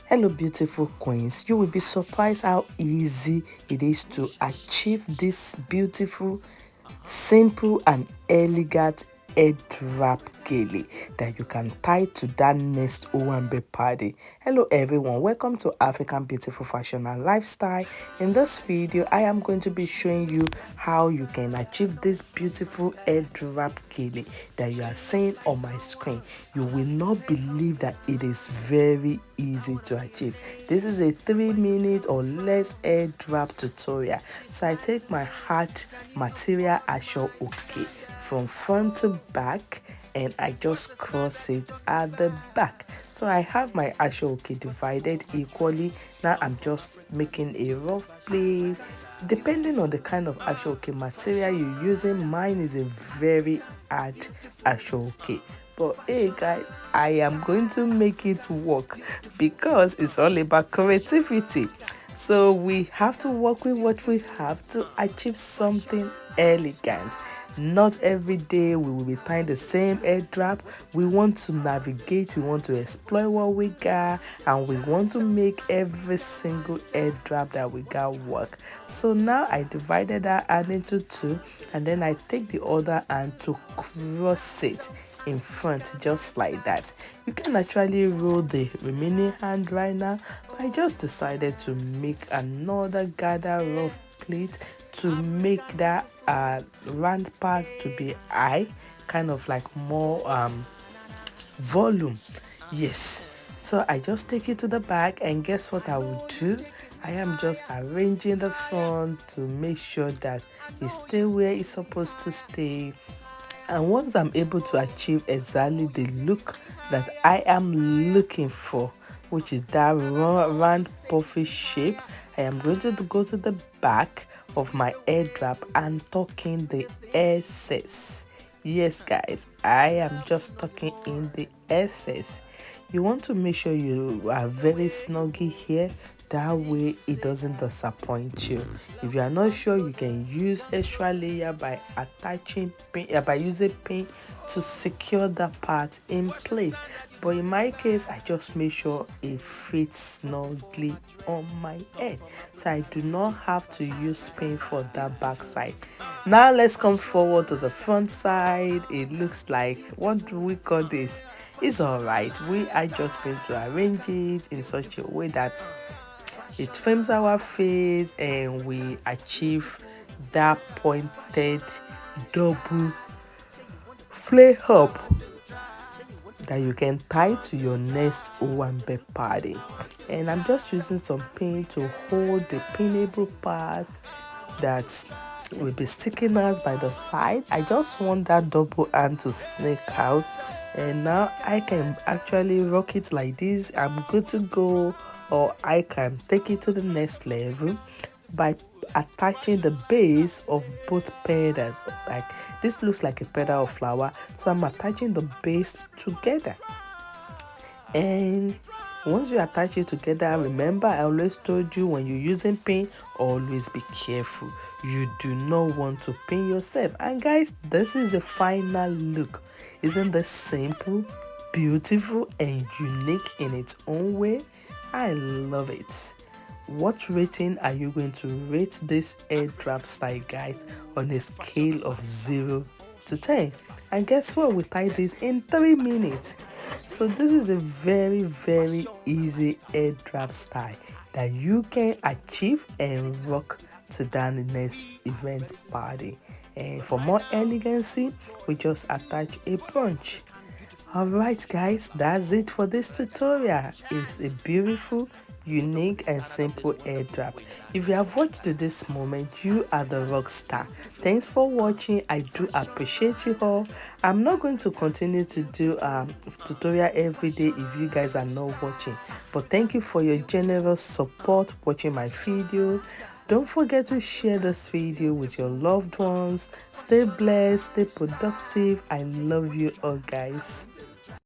Hello beautiful queens, you will be surprised how easy it is to achieve this beautiful, simple and elegant head wrap gele that you can tie to that next Owambe party. Hello everyone, welcome to African Beautiful Fashion and Lifestyle. In this video I am going to be showing you how you can achieve this beautiful head wrap gele that you are seeing on my screen. You will not believe that it is very easy to achieve. This is a 3-minute or less head wrap tutorial. So I take my heart material asho okay from front to back and I just cross it at the back. So I have my asho okay divided equally. Now I'm just making a rough plate. Depending on the kind of asho okay material you're using, mine is a very hard asho okay. But hey guys, I am going to make it work because it's all about creativity. So we have to work with what we have to achieve something elegant. Not every day we will be tying the same head wrap. We want to navigate, we want to explore what we got, and we want to make every single head wrap that we got work. So now I divided that hand into two, and then I take the other hand to cross it in front just like that. You can actually roll the remaining hand right now, but I just decided to make another gather rough plate to make that round part to be high, kind of like more volume. Yes, so I just take it to the back, and guess what I will do? I am just arranging the front to make sure that it stay where it's supposed to stay. And once I'm able to achieve exactly the look that I am looking for, which is that round puffy shape, I am going to go to the back of my head wrap and tuck in the excess. Yes guys, I am just tucking in the excess. You want to make sure you are very snuggy here, that way it doesn't disappoint you. If you are not sure, you can use extra layer by attaching pin, by using pin to secure that part in place. But in my case, I just make sure it fits snugly on my head, so I do not have to use pin for that back side. Now let's come forward to the front side. It looks like, what do we call this? It's all right. We are just going to arrange it in such a way that it frames our face and we achieve that pointed double flare up that you can tie to your next Owambe party. And I'm just using some pin to hold the pinnable part that will be sticking out by the side. I just want that double hand to snake out, and now I can actually rock it like this. I'm good to go. Or I can take it to the next level by attaching the base of both petals. Like this looks like a petal of flower, so I'm attaching the base together. And once you attach it together, remember I always told you, when you're using pin, always be careful. You do not want to pin yourself. And guys, this is the final look. Isn't this simple, beautiful and unique in its own way? I love it. What rating are you going to rate this head wrap style, guys, on a scale of 0 to 10? And guess what? We tied this in 3 minutes. So this is a very easy head wrap style that you can achieve and rock to that next event party. And for more elegancy, we just attach a bunch. Alright guys, that's it for this tutorial. It's a beautiful, unique and simple head wrap. If you have watched to this moment, you are the rock star. Thanks for watching. I do appreciate you all. I'm not going to continue to do tutorial every day if you guys are not watching, but thank you for your generous support watching my video. Don't forget to share this video with your loved ones. Stay blessed, stay productive. I love you all guys.